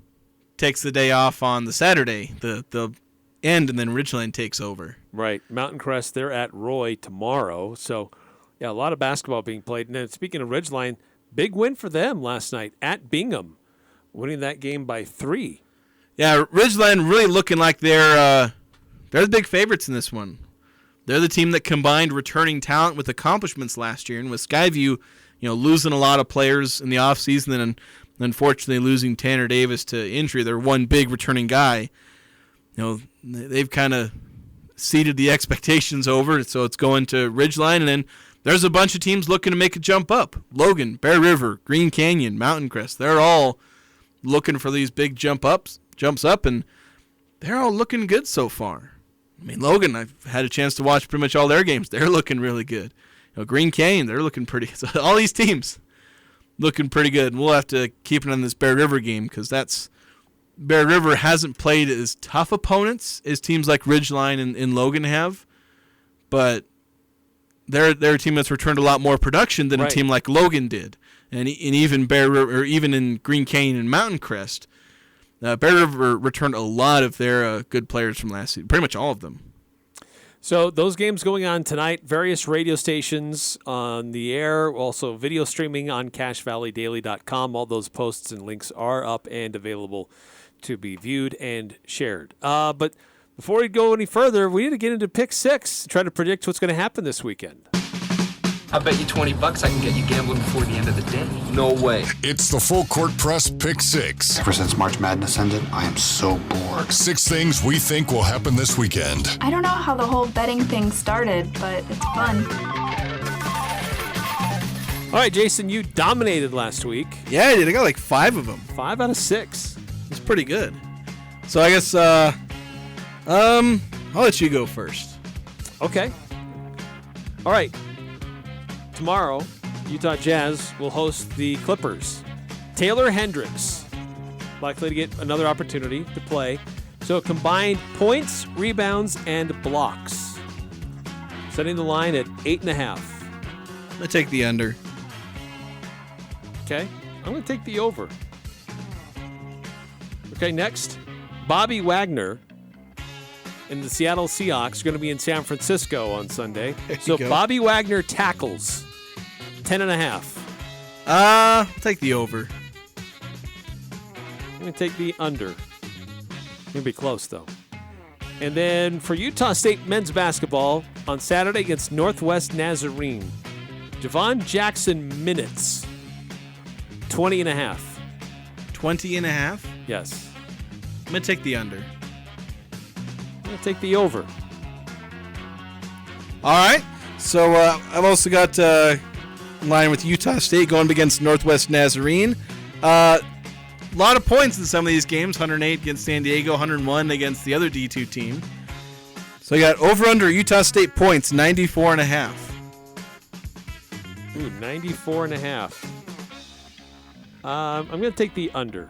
takes the day off on the Saturday, the end, and then Ridgeline takes over. Right. Mountain Crest, they're at Roy tomorrow. So, yeah, a lot of basketball being played. And then speaking of Ridgeline, big win for them last night at Bingham, winning that game by 3. Yeah, Ridgeline really looking like they're the big favorites in this one. They're the team that combined returning talent with accomplishments last year, and with Skyview, losing a lot of players in the offseason and unfortunately losing Tanner Davis to injury, their one big returning guy, they've kind of seeded the expectations over, so it's going to Ridgeline, and then there's a bunch of teams looking to make a jump up. Logan, Bear River, Green Canyon, Mountain Crest, they're all looking for these big jumps up, and they're all looking good so far. I mean, Logan, I've had a chance to watch pretty much all their games. They're looking really good. Green Canyon, they're looking pretty good. So all these teams looking pretty good. And we'll have to keep an eye on this Bear River game because Bear River hasn't played as tough opponents as teams like Ridgeline and Logan have, but they're a team that's returned a lot more production than a team like Logan did. And even Bear River, or even in Green Canyon and Mountain Crest, Bear River returned a lot of their good players from last season, pretty much all of them. So those games going on tonight, various radio stations on the air, also video streaming on CashValleyDaily.com. All those posts and links are up and available to be viewed and shared. But before we go any further, we need to get into Pick 6, try to predict what's going to happen this weekend. I bet you $20 I can get you gambling before the end of the day. No way. It's the Full Court Press Pick 6. Ever since March Madness ended, I am so bored. 6 things we think will happen this weekend. I don't know how the whole betting thing started, but it's fun. All right, Jason, you dominated last week. Yeah, I did. I got like 5 of them. 5 out of 6. It's pretty good. So I guess I'll let you go first. Okay. All right. Tomorrow, Utah Jazz will host the Clippers. Taylor Hendricks likely to get another opportunity to play. So combined points, rebounds, and blocks. Setting the line at 8.5. I'm going to take the under. Okay. I'm going to take the over. Okay, next, Bobby Wagner and the Seattle Seahawks are going to be in San Francisco on Sunday. So Bobby Wagner tackles 10.5. Take the over. I'm going to take the under. Going to be close, though. And then for Utah State men's basketball on Saturday against Northwest Nazarene, Javon Jackson minutes, 20.5. 20.5? Yes. I'm going to take the under. I'm going to take the over. All right. So I've also got in line with Utah State going up against Northwest Nazarene. A lot of points in some of these games. 108 against San Diego, 101 against the other D2 team. So I got over-under Utah State points, 94.5. Ooh, 94.5. I'm going to take the under.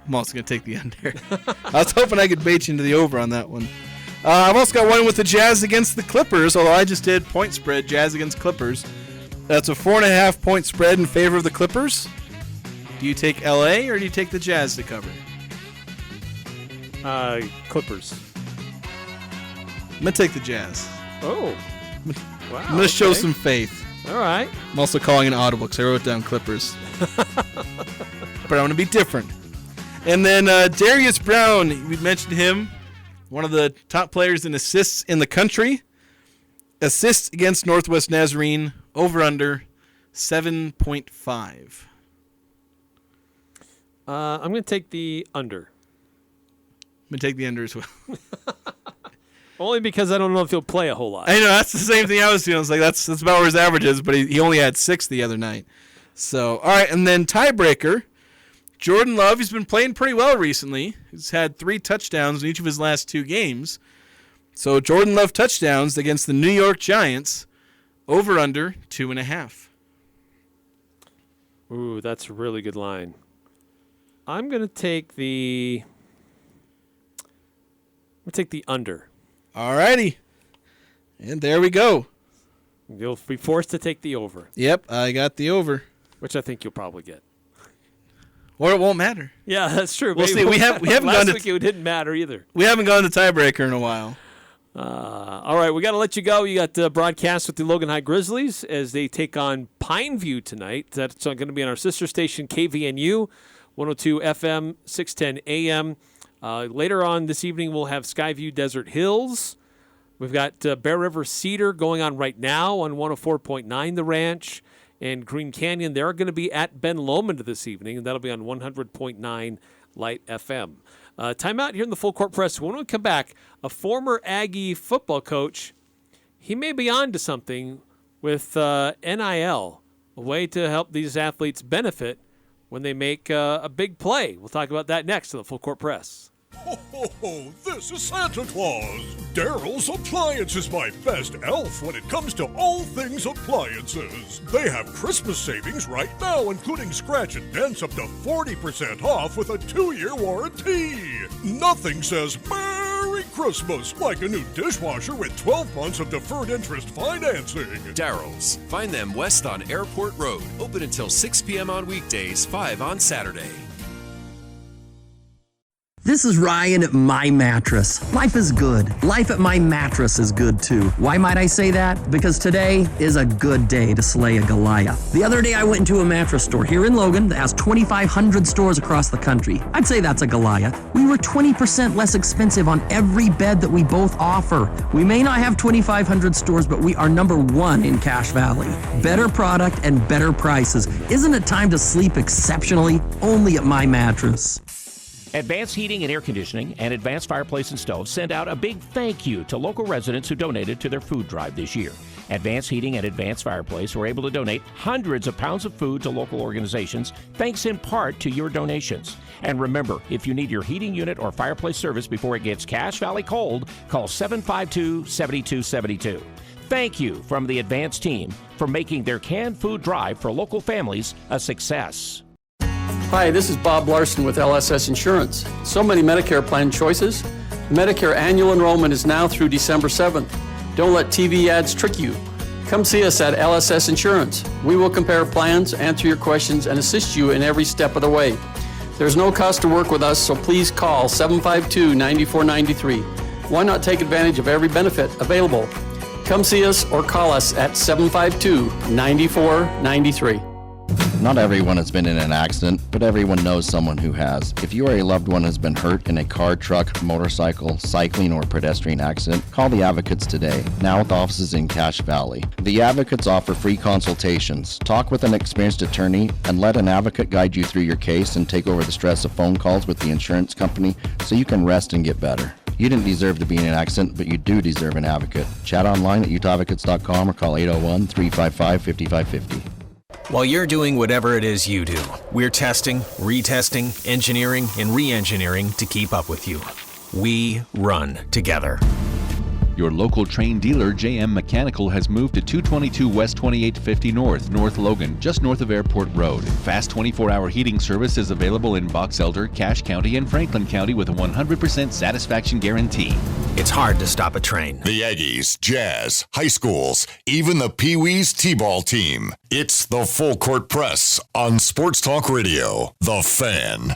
I'm also going to take the under. I was hoping I could bait you into the over on that one. I've also got one with the Jazz against the Clippers, although I just did point spread, Jazz against Clippers. That's a 4.5 point spread in favor of the Clippers. Do you take LA or do you take the Jazz to cover? Clippers. I'm going to take the Jazz. Oh. Wow. I'm going to show some faith. All right. I'm also calling an audible because I wrote down Clippers. But I want to be different. And then Darius Brown, we mentioned him, one of the top players in assists in the country. Assists against Northwest Nazarene, over under 7.5. I'm going to take the under. I'm going to take the under as well. Only because I don't know if he'll play a whole lot. I know, that's the same thing I was feeling. It's like that's about where his average is, but he only had 6 the other night. So, all right, and then tiebreaker. Jordan Love, he's been playing pretty well recently. He's had 3 touchdowns in each of his last 2 games. So Jordan Love touchdowns against the New York Giants, over under 2.5. Ooh, that's a really good line. I'm going to take the under. All righty. And there we go. You'll be forced to take the over. Yep, I got the over. Which I think you'll probably get. Or it won't matter. Yeah, that's true. We'll see. We haven't Last gone to week it didn't matter either. We haven't gone to tiebreaker in a while. All right, we got to let you go. You got the broadcast with the Logan High Grizzlies as they take on Pineview tonight. That's going to be on our sister station, KVNU, 102 FM, 610 AM. Later on this evening, we'll have Skyview Desert Hills. We've got Bear River Cedar going on right now on 104.9 The Ranch. And Green Canyon, they're going to be at Ben Lomond this evening, and that'll be on 100.9 Light FM. Timeout here in the Full Court Press. When we come back, a former Aggie football coach, he may be on to something with NIL, a way to help these athletes benefit when they make a big play. We'll talk about that next in the Full Court Press. Ho, ho, ho, this is Santa Claus. Daryl's Appliance is my best elf when it comes to all things appliances. They have Christmas savings right now, including scratch and dents up to 40% off with a 2-year warranty. Nothing says Merry Christmas like a new dishwasher with 12 months of deferred interest financing. Daryl's. Find them west on Airport Road. Open until 6 p.m. on weekdays, 5 on Saturday. This is Ryan at My Mattress. Life is good. Life at My Mattress is good too. Why might I say that? Because today is a good day to slay a Goliath. The other day I went into a mattress store here in Logan that has 2,500 stores across the country. I'd say that's a Goliath. We were 20% less expensive on every bed that we both offer. We may not have 2,500 stores, but we are number 1 in Cache Valley. Better product and better prices. Isn't it time to sleep exceptionally? Only at My Mattress. Advanced Heating and Air Conditioning and Advanced Fireplace and Stoves send out a big thank you to local residents who donated to their food drive this year. Advanced Heating and Advanced Fireplace were able to donate hundreds of pounds of food to local organizations, thanks in part to your donations. And remember, if you need your heating unit or fireplace service before it gets Cache Valley cold, call 752-7272. Thank you from the Advanced team for making their canned food drive for local families a success. Hi, this is Bob Larson with LSS Insurance. So many Medicare plan choices. Medicare annual enrollment is now through December 7th. Don't let TV ads trick you. Come see us at LSS Insurance. We will compare plans, answer your questions, and assist you in every step of the way. There's no cost to work with us, so please call 752-9493. Why not take advantage of every benefit available? Come see us or call us at 752-9493. Not everyone has been in an accident, but everyone knows someone who has. If you or a loved one has been hurt in a car, truck, motorcycle, cycling, or pedestrian accident, call the Advocates today, now with offices in Cache Valley. The Advocates offer free consultations. Talk with an experienced attorney and let an advocate guide you through your case and take over the stress of phone calls with the insurance company so you can rest and get better. You didn't deserve to be in an accident, but you do deserve an advocate. Chat online at utahadvocates.com or call 801-355-5550. While you're doing whatever it is you do, we're testing, retesting, engineering, and re-engineering to keep up with you. We run together. Your local Train dealer, JM Mechanical, has moved to 222 West 2850 North Logan, just north of Airport Road. Fast 24-hour heating service is available in Box Elder, Cache County, and Franklin County with a 100% satisfaction guarantee. It's hard to stop a train. The Aggies, Jazz, high schools, even the Pee Wees T-ball team. It's the Full Court Press on Sports Talk Radio, The Fan.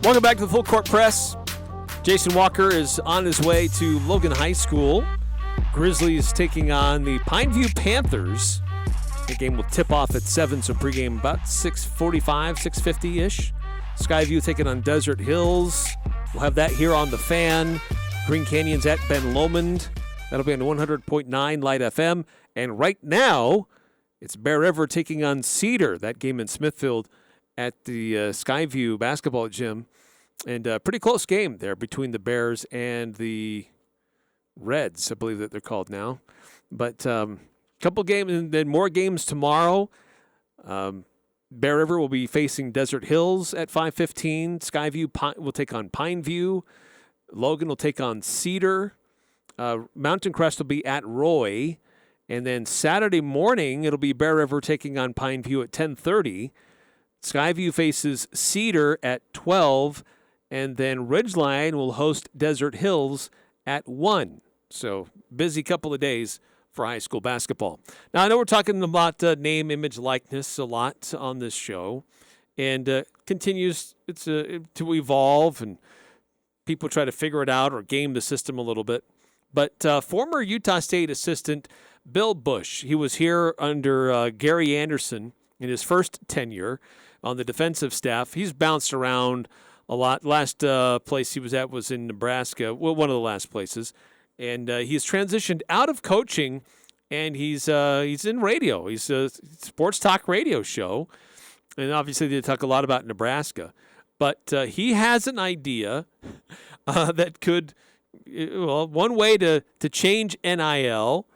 Welcome back to the Full Court Press. Jason Walker is on his way to Logan High School. Grizzlies taking on the Pineview Panthers. The game will tip off at 7, so pregame about 6:45, 6:50-ish. Skyview taking on Desert Hills. We'll have that here on The Fan. Green Canyon's at Ben Lomond. That'll be on 100.9 Light FM. And right now, it's Bear River taking on Cedar. That game in Smithfield at the Skyview basketball gym. And a pretty close game there between the Bears and the Reds, I believe that they're called now. But couple games and then more games tomorrow. Bear River will be facing Desert Hills at 5:15. Skyview will take on Pineview. Logan will take on Cedar. Mountain Crest will be at Roy. And then Saturday morning, it'll be Bear River taking on Pineview at 10:30. Skyview faces Cedar at 12. And then Ridgeline will host Desert Hills at 1. So busy couple of days for high school basketball. Now, I know we're talking about name, image, likeness a lot on this show. And continues to evolve, and people try to figure it out or game the system a little bit. But former Utah State assistant Bill Bush. He was here under Gary Anderson in his first tenure on the defensive staff. He's bounced around a lot. Last place he was at was in Nebraska, well, one of the last places. And he's transitioned out of coaching, and he's in radio. He's a sports talk radio show. And obviously they talk a lot about Nebraska. But he has an idea that could, one way to change NIL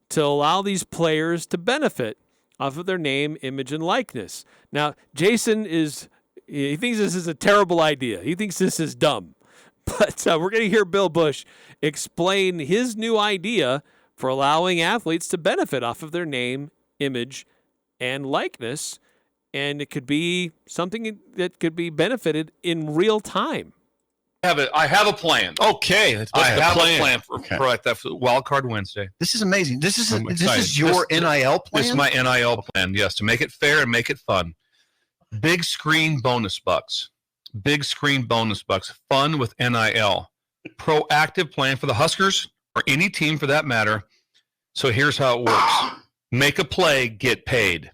to allow these players to benefit off of their name, image, and likeness. Now, Jason he thinks this is a terrible idea. He thinks this is dumb. But we're going to hear Bill Bush explain his new idea for allowing athletes to benefit off of their name, image, and likeness. And it could be something that could be benefited in real time. I have a plan. Okay. I have a plan for that Wild Card Wednesday. This is amazing. This is your NIL plan? This is my NIL plan, yes, to make it fair and make it fun. Big screen bonus bucks. Big screen bonus bucks. Fun with NIL. Proactive plan for the Huskers or any team for that matter. So here's how it works. Make a play, get paid.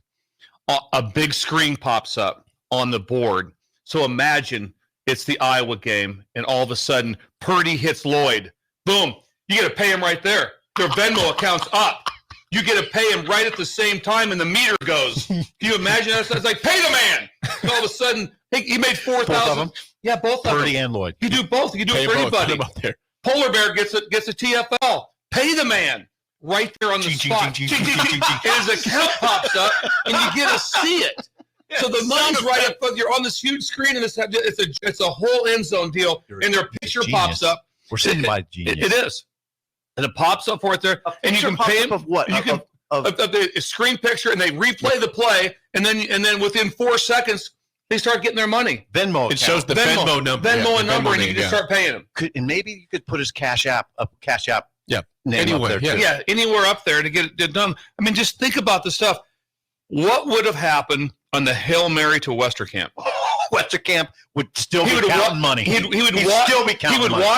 A big screen pops up on the board. So imagine it's the Iowa game, and all of a sudden, Purdy hits Lloyd. Boom. You got to pay him right there. Their Venmo account's up. You get to pay him right at the same time, and the meter goes. Can you imagine that? It's like, pay the man. And all of a sudden, he made 4,000. Yeah, both of them. Purdy and Lloyd. You do both. You do it for anybody. Polar Bear gets a TFL. Pay the man. Right there on the spot. And his account pops up, and you get to see it. So the money's right up. You're on this huge screen, and it's a whole end zone deal, and their picture pops up. We're sitting by genius. It is, and it pops up right there, and you can pay them of what? You can of the screen picture, and they replay the play, and then within 4 seconds they start getting their money. Venmo. It shows the Venmo number, and you can just start paying them. And maybe you could put his Cash App. Yeah, name anywhere. Up there too. Yeah, anywhere up there to get it done. I mean, just think about the stuff. What would have happened on the Hail Mary to Westerkamp? Westerkamp would still be counting money. He would walk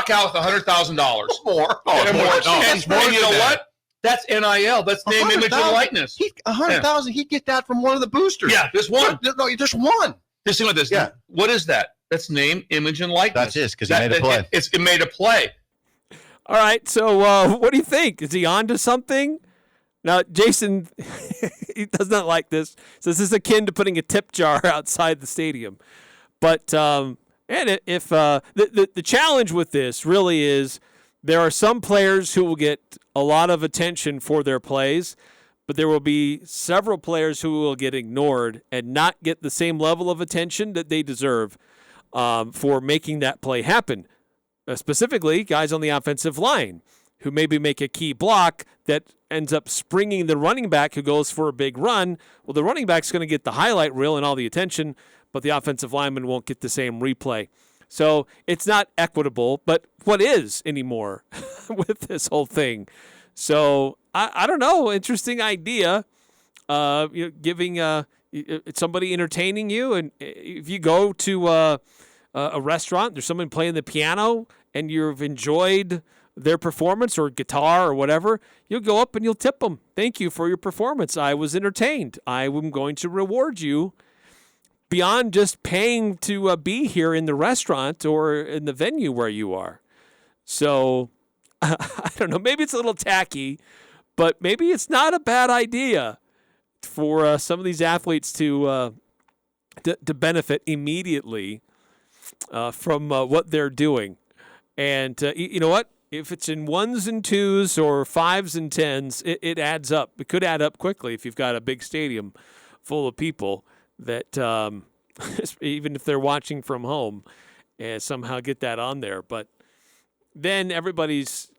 out with $100,000 more. And you know what? That's NIL. That's name, image, and likeness. $100,000. He'd get that from one of the boosters. Yeah, just one. No, just one. Just think about this. Yeah. What is that? That's name, image, and likeness. That's it, because he made a play. It made a play. All right, so what do you think? Is he on to something? Now, Jason, he does not like this. So this is akin to putting a tip jar outside the stadium. But the challenge with this really is there are some players who will get a lot of attention for their plays, but there will be several players who will get ignored and not get the same level of attention that they deserve for making that play happen. Specifically, guys on the offensive line who maybe make a key block that ends up springing the running back who goes for a big run. Well, the running back's going to get the highlight reel and all the attention, but the offensive lineman won't get the same replay. So it's not equitable, but what is anymore with this whole thing? So I don't know. Interesting idea. Giving somebody entertaining you, and if you go to a restaurant, there's someone playing the piano, and you've enjoyed their performance or guitar or whatever, you'll go up and you'll tip them. Thank you for your performance. I was entertained. I am going to reward you beyond just paying to be here in the restaurant or in the venue where you are. So I don't know. Maybe it's a little tacky, but maybe it's not a bad idea for some of these athletes to benefit immediately from what they're doing. And you know what? If it's in 1s and 2s or 5s and 10s, it adds up. It could add up quickly if you've got a big stadium full of people that even if they're watching from home and somehow get that on there. But then everybody's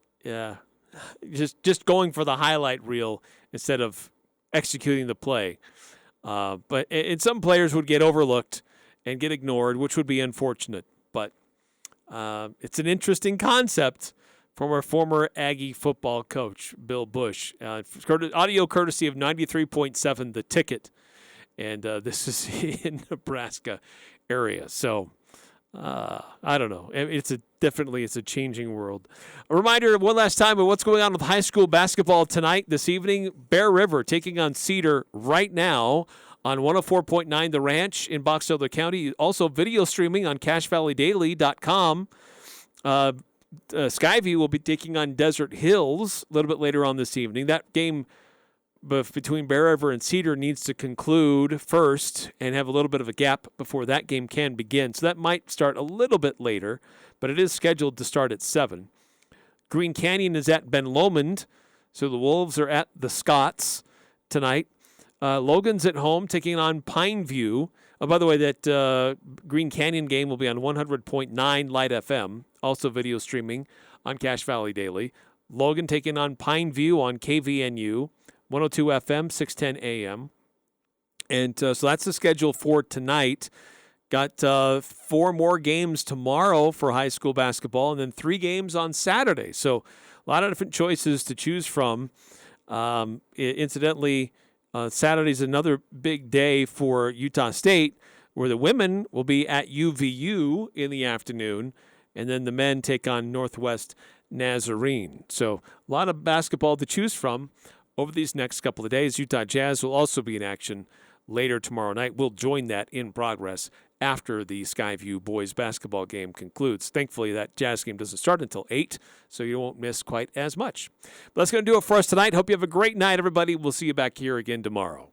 just going for the highlight reel instead of executing the play. And some players would get overlooked and get ignored, which would be unfortunate. But it's an interesting concept from our former Aggie football coach, Bill Bush. Audio courtesy of 93.7 The Ticket. And this is in Nebraska area. So I don't know. It's a changing world. A reminder one last time of what's going on with high school basketball tonight, this evening. Bear River taking on Cedar right now on 104.9 The Ranch in Box Elder County. Also video streaming on CashValleyDaily.com. Skyview will be taking on Desert Hills a little bit later on this evening. That game between Bear River and Cedar needs to conclude first and have a little bit of a gap before that game can begin. So that might start a little bit later, but it is scheduled to start at 7. Green Canyon is at Ben Lomond, so the Wolves are at the Scots tonight. Logan's at home taking on Pineview. Oh, by the way, that Green Canyon game will be on 100.9 Light FM, also video streaming on Cache Valley Daily. Logan taking on Pineview on KVNU, 102 FM, 610 AM. And so that's the schedule for tonight. Got 4 more games tomorrow for high school basketball, and then 3 games on Saturday. So a lot of different choices to choose from. Incidentally, Saturday's another big day for Utah State, where the women will be at UVU in the afternoon, and then the men take on Northwest Nazarene. So a lot of basketball to choose from over these next couple of days. Utah Jazz will also be in action later tomorrow night. We'll join that in progress after the Skyview boys basketball game concludes. Thankfully, that Jazz game doesn't start until 8, so you won't miss quite as much. But that's going to do it for us tonight. Hope you have a great night, everybody. We'll see you back here again tomorrow.